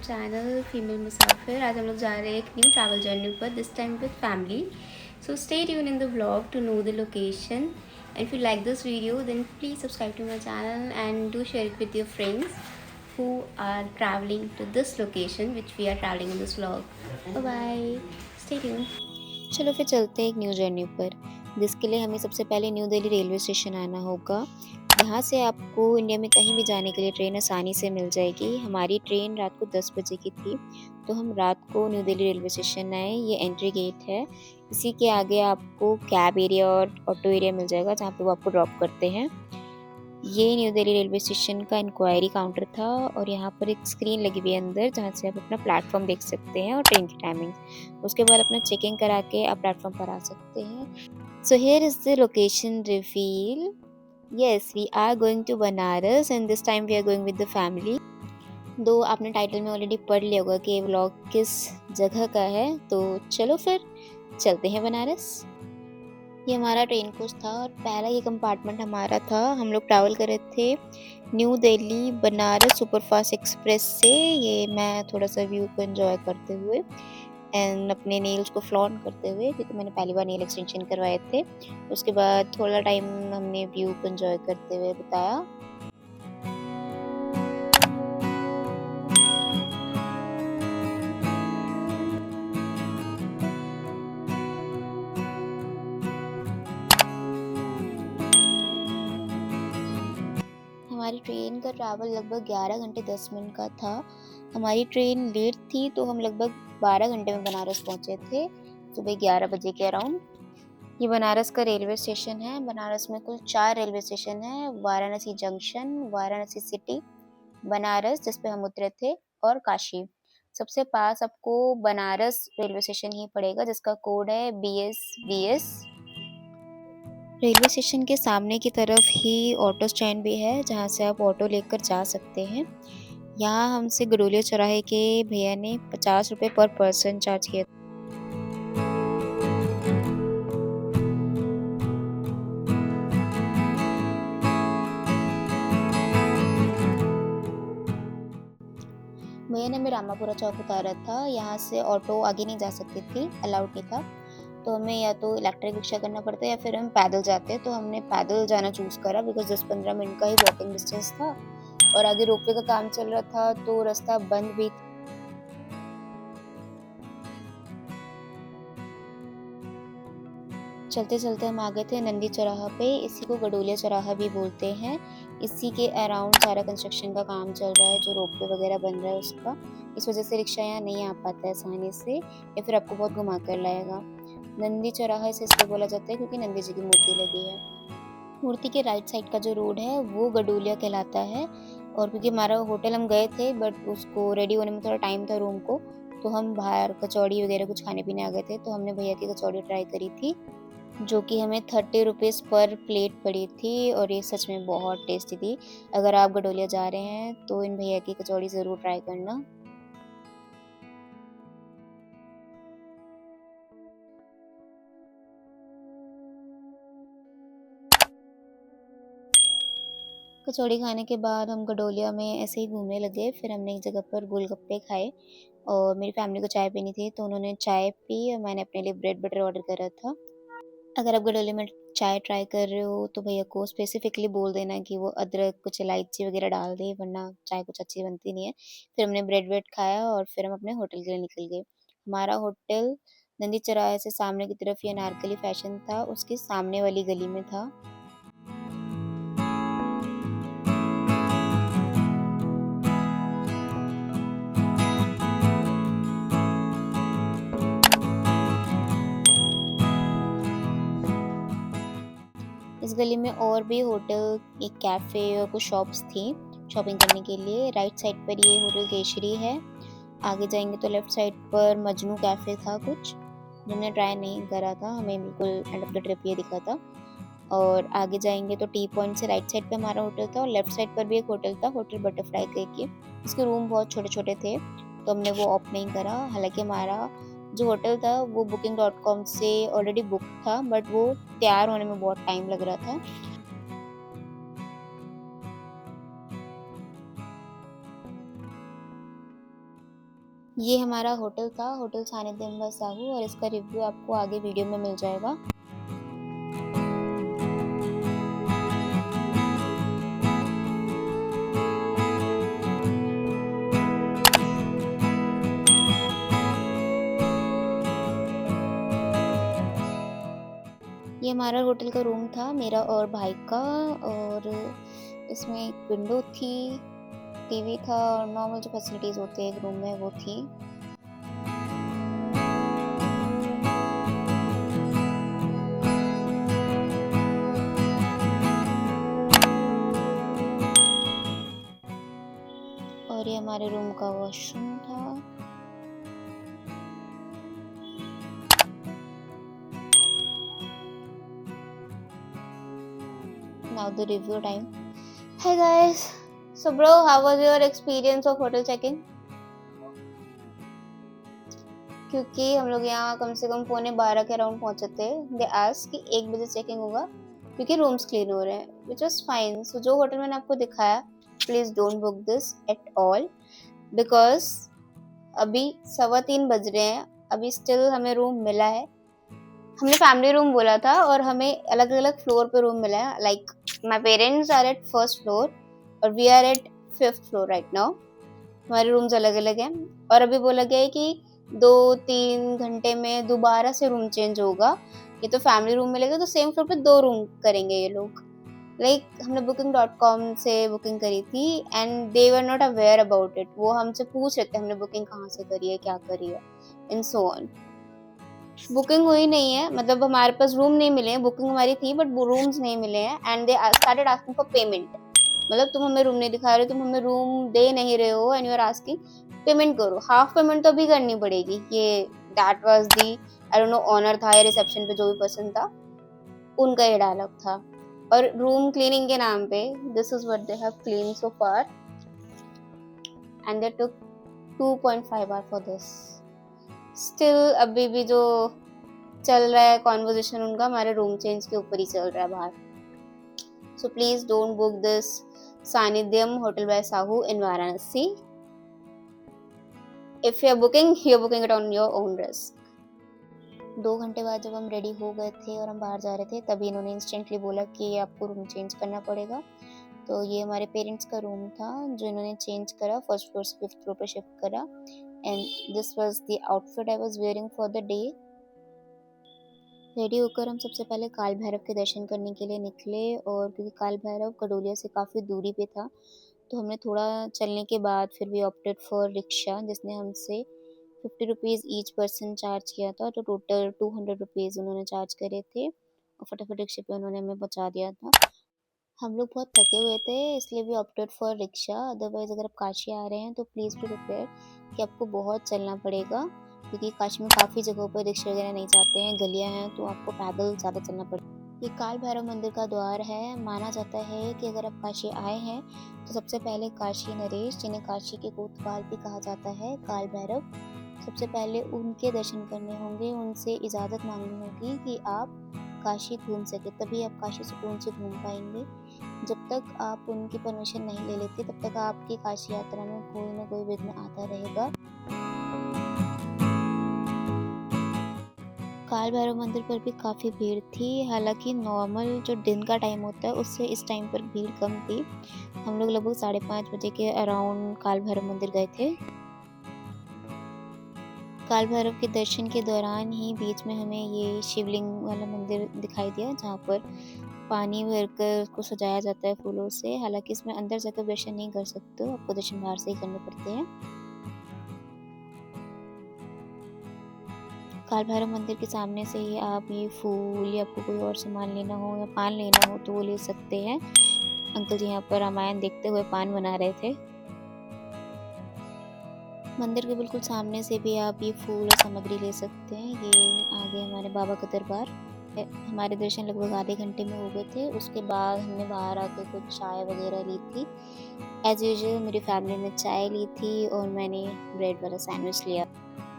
Channel female मुसाफिर। आज हम लोग जा रहे हैं एक न्यू ट्रैवल जर्नी पर, this time with family. So stay tune in the vlog to know the location, and if you like this video then please subscribe to my channel and do share it with your friends who are traveling to this location which we are traveling in this vlog. Bye bye, stay tuned. चलो फिर चलते हैं एक new journey पर, जिसके लिए हमें सबसे पहले न्यू दिल्ली रेलवे स्टेशन आना होगा। यहाँ से आपको इंडिया में कहीं भी जाने के लिए ट्रेन आसानी से मिल जाएगी। हमारी ट्रेन रात को 10 बजे की थी, तो हम रात को न्यू दिल्ली रेलवे स्टेशन आए। ये एंट्री गेट है। इसी के आगे आपको कैब एरिया और ऑटो एरिया मिल जाएगा, जहाँ पे वो आपको ड्रॉप करते हैं। ये न्यू दिल्ली रेलवे स्टेशन का इंक्वायरी काउंटर था, और यहाँ पर एक स्क्रीन लगी हुई है अंदर, जहाँ से आप अपना प्लेटफॉर्म देख सकते हैं और ट्रेन की टाइमिंग। उसके बाद अपना चेकिंग करा के आप प्लेटफॉर्म पर आ सकते हैं। So here is the location reveal. Yes, we are going to Banaras and this time we are going with the family. दो आपने टाइटल में ऑलरेडी पढ़ लिया होगा कि ये व्लॉग किस जगह का है, तो चलो फिर चलते हैं बनारस। ये हमारा ट्रेन कोच था और पहला ये कंपार्टमेंट हमारा था। हम लोग ट्रैवल कर रहे थे new Delhi Banaras superfast express से। ये मैं थोड़ा सा व्यू को एंजॉय करते हुए एंड अपने नेल्स को फ्लॉन्ट करते हुए, क्योंकि मैंने पहली बार नेल एक्सटेंशन करवाए थे। उसके बाद थोड़ा टाइम हमने व्यू को एंजॉय करते हुए बिताया। हमारी ट्रेन का ट्रैवल लगभग 11 घंटे 10 मिनट का था। हमारी ट्रेन लेट थी, तो हम लगभग 12 घंटे में बनारस पहुंचे थे, सुबह 11 बजे के अराउंड। ये बनारस का रेलवे स्टेशन है। बनारस में कुल 4 रेलवे स्टेशन है: वाराणसी जंक्शन, वाराणसी सिटी, बनारस जिस पे हम उतरे थे, और काशी। सबसे पास आपको बनारस रेलवे स्टेशन ही पड़ेगा, जिसका कोड है BSBS। रेलवे स्टेशन के सामने की तरफ ही ऑटो स्टैंड भी है, जहाँ से आप ऑटो लेकर जा सकते हैं। यहाँ हमसे गडोलिया चौराहे के भैया ने 50 रुपये पर पर्सन चार्ज किया। भैया ने हमें रामापुरा चौक उतारा था। यहाँ से ऑटो आगे नहीं जा सकती थी, अलाउड नहीं था, तो हमें या तो इलेक्ट्रिक रिक्शा करना पड़ता या फिर हम पैदल जाते। तो हमने पैदल जाना चूज़ करा, बिकॉज 10-15 मिनट का ही वॉकिंग डिस्टेंस था, और आगे रोपवे का काम चल रहा था, तो रास्ता बंद भी। चलते चलते हम आ गए थे नंदी चौराहा पे। इसी को गडोलिया चौराहा भी बोलते हैं। इसी के अराउंड सारा कंस्ट्रक्शन का काम चल रहा है, जो रोपवे वगैरह बन रहा है उसका। इस वजह से रिक्शा यहाँ नहीं आ पाता है आसानी से, या फिर आपको बहुत घुमा कर लाएगा। नंदी चौराहा इसे इसलिए बोला जाता है क्योंकि नंदी जी की मूर्ति लगी है। मूर्ति के राइट साइड का जो रोड है वो गडोलिया कहलाता है। और क्योंकि हमारा होटल हम गए थे, बट उसको रेडी होने में थोड़ा टाइम था रूम को, तो हम बाहर कचौड़ी वगैरह कुछ खाने पीने आ गए थे। तो हमने भैया की कचौड़ी ट्राई करी थी, जो कि हमें 30 रुपीज़ पर प्लेट पड़ी थी, और ये सच में बहुत टेस्टी थी। अगर आप गडोलिया जा रहे हैं तो इन भैया की कचौड़ी ज़रूर ट्राई करना। कचौड़ी खाने के बाद हम गडोलिया में ऐसे ही घूमने लगे। फिर हमने एक जगह पर गोलगप्पे खाए, और मेरी फैमिली को चाय पीनी थी, तो उन्होंने चाय पी और मैंने अपने लिए ब्रेड बटर ऑर्डर करा था। अगर आप गडोलिया में चाय ट्राई कर रहे हो तो भैया को स्पेसिफिकली बोल देना कि वो अदरक कुछ इलायची वगैरह डाल दे, वरना चाय कुछ अच्छी बनती नहीं है। फिर हमने ब्रेड वेड खाया और फिर हम अपने होटल के लिए निकल गए। हमारा होटल नंदी चौराहे से सामने की तरफ ये अनारकली फैशन था, उसके सामने वाली गली में था। इस गली में और भी होटल, एक कैफ़े और कुछ शॉप्स थी शॉपिंग करने के लिए। राइट साइड पर ये होटल केशरी है। आगे जाएंगे तो लेफ़्ट साइड पर मजनू कैफ़े था कुछ, जो हमने ट्राई नहीं करा था, हमें बिल्कुल एंड ऑफ द ट्रिप ये दिखा था। और आगे जाएंगे तो टी पॉइंट से राइट साइड पे हमारा होटल था, और लेफ़्ट साइड पर भी एक होटल था, होटल बटरफ्लाई करके। इसके रूम बहुत छोटे-छोटे थे, तो हमने वो ऑप्ट नहीं करा। हालाँकि हमारा जो होटल था वो booking.com से ऑलरेडी बुक था, बट वो तैयार होने में बहुत टाइम लग रहा था। ये हमारा होटल था, होटल सानिध्यम बाय साहू, और इसका रिव्यू आपको आगे वीडियो में मिल जाएगा। ये हमारा होटल का रूम था, मेरा और भाई का, और इसमें एक विंडो थी, टीवी था और नॉर्मल जो फैसिलिटीज़ होती है एक रूम में वो थी। और ये हमारे रूम का वॉशरूम था। Now the review time. Hey guys, so bro, how was your experience of hotel checking? क्योंकि हम लोग यहाँ कम से कम 11:45 के अराउंड पहुंचे थे। दे आस्क कि 1 बजे चेकिंग होगा क्योंकि रूम्स क्लीन हो रहे हैं, विच वॉज फाइन। सो जो होटल मैंने आपको दिखाया, please don't book this at all, because अभी 3:15 बज रहे हैं, अभी स्टिल हमें रूम मिला है। हमने फैमिली रूम बोला था और हमें अलग अलग फ्लोर पे रूम मिला है। Like my parents are at 1st floor और we are at 5th floor right now. हमारे रूम्स अलग अलग हैं और अभी बोला गया है कि 2-3 घंटे में दोबारा से रूम चेंज होगा। ये तो फैमिली रूम मिलेगा तो सेम फ्लोर पे 2 रूम करेंगे ये लोग। लाइक हमने booking.com से बुकिंग करी थी and they were not aware about it. वो हमसे पूछ रहे थे हमने बुकिंग कहाँ से करी है, क्या करी है, इन सो ऑन। बुकिंग हुई नहीं है, मतलब हमारे पास रूम नहीं मिले हैं, बुकिंग हमारी थी बट रूम्स नहीं मिले हैं and they started asking for payment. मतलब तुम हमें रूम नहीं दिखा रहे हो, तुम हमें रूम दे नहीं रहे हो and you are asking payment करो। हाफ पेमेंट तो भी करनी पड़ेगी। ये that was the I don't know owner था या रिसेप्शन पे जो भी पर्सन था उनका ये डायलॉग था। और रूम क्लीनिंग के नाम पे this is what they have clean so far and they took 2.5 hour for this. Still अभी भी जो चल रहा है कॉन्वर्सेशन उनका हमारे रूम चेंज के ऊपर ही चल रहा है बाहर। So please don't book this Sanidhyam hotel by Sahu in Varanasi. If you are booking it on your own risk. 2 घंटे बाद जब हम रेडी हो गए थे और हम बाहर जा रहे थे तभी इन्होंने इंस्टेंटली बोला कि आपको रूम चेंज करना पड़ेगा। तो ये हमारे पेरेंट्स का रूम था जो इन्होंने चेंज करा, 1st फ्लोर से 5th फ्लोर पर शिफ्ट करा and this was the outfit I was wearing for the day. Ready होकर हम सबसे पहले काल भैरव के दर्शन करने के लिए निकले, और क्योंकि काल भैरव कडोलिया से काफ़ी दूरी पे था तो हमने थोड़ा चलने के बाद फिर भी ऑप्टेड फॉर रिक्शा, जिसने हमसे 50 रुपीज़ ईच पर्सन चार्ज किया था, तो टोटल 200 रुपीज़ उन्होंने चार्ज करे थे और फटाफट रिक्शे पे उन्होंने हमें पहुंचा दिया था। हम लोग बहुत थके हुए थे इसलिए भी ऑप्टेड फॉर रिक्शा। अदरवाइज़ अगर आप काशी आ रहे हैं तो प्लीज़ बी प्रिपेयर कि आपको बहुत चलना पड़ेगा, क्योंकि काशी में काफ़ी जगहों पर रिक्शे वगैरह नहीं जाते हैं, गलियां हैं, तो आपको पैदल ज़्यादा चलना पड़ेगा। ये काल भैरव मंदिर का द्वार है। माना जाता है कि अगर आप काशी आए हैं तो सबसे पहले काशी नरेश, जिन्हें काशी के कोतवाल भी कहा जाता है, काल भैरव, सबसे पहले उनके दर्शन करने होंगे, उनसे इजाज़त मांगनी होगी कि आप काशी घूम सके, तभी आप काशी सुकून से घूम पाएंगे। जब तक आप उनकी परमिशन नहीं ले लेते तब तक आपकी काशी यात्रा में कोई ना कोई विघ्न आता रहेगा। काल भैरव मंदिर पर भी काफ़ी भीड़ थी, हालांकि नॉर्मल जो दिन का टाइम होता है उससे इस टाइम पर भीड़ कम थी। हम लोग लगभग 5:30 बजे के अराउंड काल भैरव मंदिर गए थे। काल भैरव के दर्शन के दौरान ही बीच में हमें ये शिवलिंग वाला मंदिर दिखाई दिया, जहाँ पर पानी भरकर उसको सजाया जाता है फूलों से। हालांकि इसमें अंदर जाकर दर्शन नहीं कर सकते हो, आपको दर्शन बाहर से ही करने पड़ते हैं। काल भैरव मंदिर के सामने से ही आप ये फूल या आपको कोई और सामान लेना हो या पान लेना हो तो वो ले सकते हैं। अंकल जी यहाँ पर रामायण देखते हुए पान बना रहे थे। मंदिर के बिल्कुल सामने से भी आप ये फूल और सामग्री ले सकते हैं। ये आगे हमारे बाबा का दरबार है। हमारे दर्शन लगभग आधे घंटे में हो गए थे। उसके बाद हमने बाहर आकर कुछ चाय वगैरह ली थी। एज़ यूजुअल मेरी फैमिली ने चाय ली थी और मैंने ब्रेड वाला सैंडविच लिया।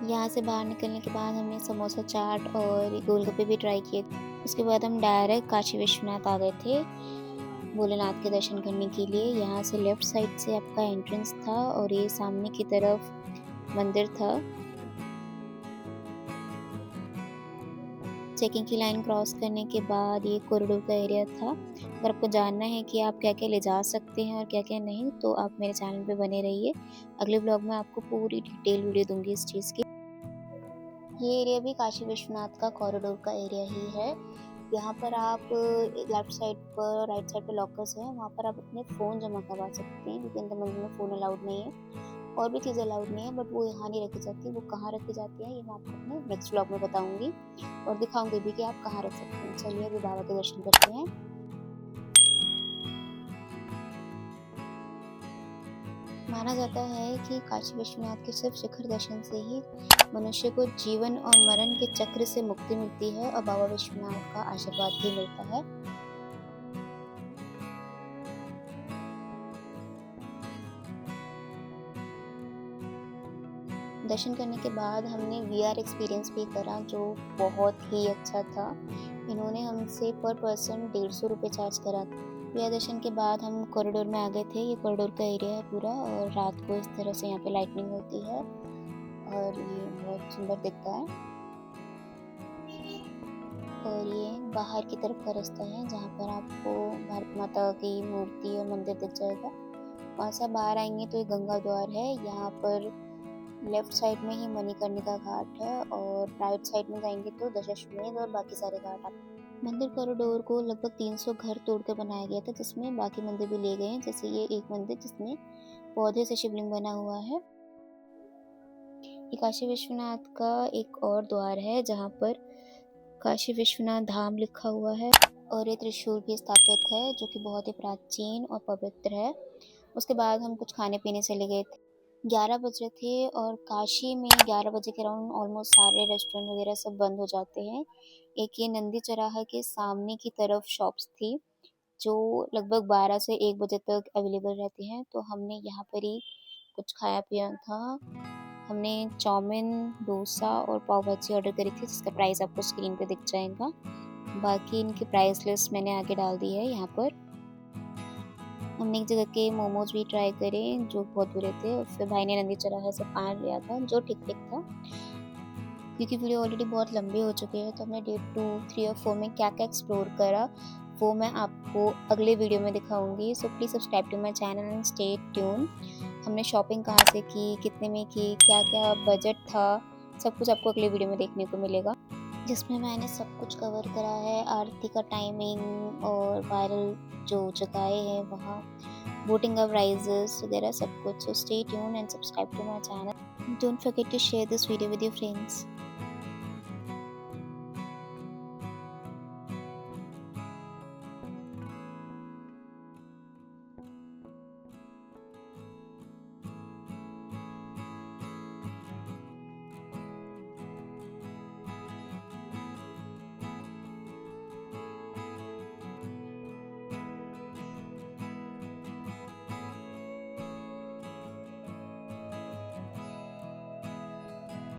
यहाँ से बाहर निकलने के बाद हमने समोसा चाट और गोलगप्पे भी ट्राई किए। उसके बाद हम डायरेक्ट काशी विश्वनाथ आ गए थे भोलेनाथ के दर्शन करने के लिए। यहाँ से लेफ़्ट साइड से आपका एंट्रेंस था और ये सामने की तरफ मंदिर था। चेकिंग की लाइन क्रॉस करने के बाद ये कॉरिडोर का एरिया था। अगर आपको जानना है कि आप क्या-क्या ले जा सकते हैं और क्या-क्या नहीं, तो आप मेरे चैनल पे बने रहिए। अगले ब्लॉग में आपको पूरी डिटेल वीडियो दूँगी इस चीज़ की। ये एरिया भी काशी विश्वनाथ का कॉरिडोर का एरिया ही है। यहाँ पर आप लेफ्ट साइड पर, राइट साइड पे लॉकर्स हैं, वहाँ पर आप अपने फ़ोन जमा करवा सकते हैं, क्योंकि अंदर मंदिर में फ़ोन अलाउड नहीं है। और भी चीज़ें अलाउड नहीं है, बट वो यहाँ नहीं रखी जाती। वो कहाँ रखी जाती है ये मैं आपको अपने नेक्स्ट ब्लॉग में बताऊँगी और दिखाऊँगी भी कि आप कहाँ रख सकते हैं। चलिए अभी बाबा के दर्शन करते हैं। माना जाता है कि काशी विश्वनाथ के सिर्फ शिखर दर्शन से ही मनुष्य को जीवन और मरण के चक्र से मुक्ति मिलती है और बाबा विश्वनाथ का आशीर्वाद भी मिलता है। दर्शन करने के बाद हमने वीआर एक्सपीरियंस भी करा, जो बहुत ही अच्छा था। इन्होंने हमसे पर पर्सन 150 रुपये चार्ज करा। वीआर दर्शन के बाद हम कॉरिडोर में आ गए थे। ये कॉरिडोर का एरिया है पूरा, और रात को इस तरह से यहाँ पे लाइटनिंग होती है और ये बहुत सुंदर दिखता है। और ये बाहर की तरफ का रास्ता है, जहाँ पर आपको भारत माता की मूर्ति और मंदिर दिख जाएगा। वहाँ से बाहर आएंगे तो ये गंगा द्वार है। यहाँ पर लेफ्ट साइड में ही मणिकर्णिका घाट है और राइट साइड में जाएंगे तो दशाश्वमेध और बाकी सारे घाट आप। मंदिर कॉरिडोर को लगभग 300 घर तोड़कर बनाया गया था, जिसमें बाकी मंदिर भी ले गए हैं। जैसे ये एक मंदिर जिसमें पौधे से शिवलिंग बना हुआ है। ये काशी विश्वनाथ का एक और द्वार है, जहाँ पर काशी विश्वनाथ धाम लिखा हुआ है और ये त्रिशूल भी स्थापित है, जो कि बहुत ही प्राचीन और पवित्र है। उसके बाद हम कुछ खाने पीने चले गए थे। 11 बज रहे थे और काशी में 11 बजे के अराउंड ऑलमोस्ट सारे रेस्टोरेंट वगैरह सब बंद हो जाते हैं। एक ये नंदी चौराहा के सामने की तरफ शॉप्स थी, जो लगभग 12 से 1 बजे तक अवेलेबल रहती हैं। तो हमने यहाँ पर ही कुछ खाया पिया था। हमने चाउमीन, डोसा और पाव भाजी ऑर्डर करी थी, जिसका प्राइस आपको स्क्रीन पे दिख जाएगा। बाकी इनकी प्राइस लिस्ट मैंने आगे डाल दी है यहाँ पर। हमने एक जगह के मोमोज भी ट्राई करे, जो बहुत बुरे थे, और फिर भाई ने नंदी चौराहे से पान लिया था, जो ठीक-ठीक था। क्योंकि वीडियो ऑलरेडी बहुत लंबी हो चुकी है, तो हमने डे 2, 3 और 4 में क्या-क्या एक्सप्लोर करा, वो मैं आपको अगले वीडियो में दिखाऊँगी। So please subscribe to my channel and stay tune. हमने शॉपिंग कहाँ से की, कितने में की, क्या-क्या बजट था, सब कुछ आपको अगले वीडियो में देखने को मिलेगा, जिसमें मैंने सब कुछ कवर करा है। आरती का टाइमिंग और वायरल जो जगहें हैं वहाँ, बोटिंग का प्राइजेस वगैरह सब कुछ। So stay tune and subscribe to my channel. Don't forget to share this video with your friends.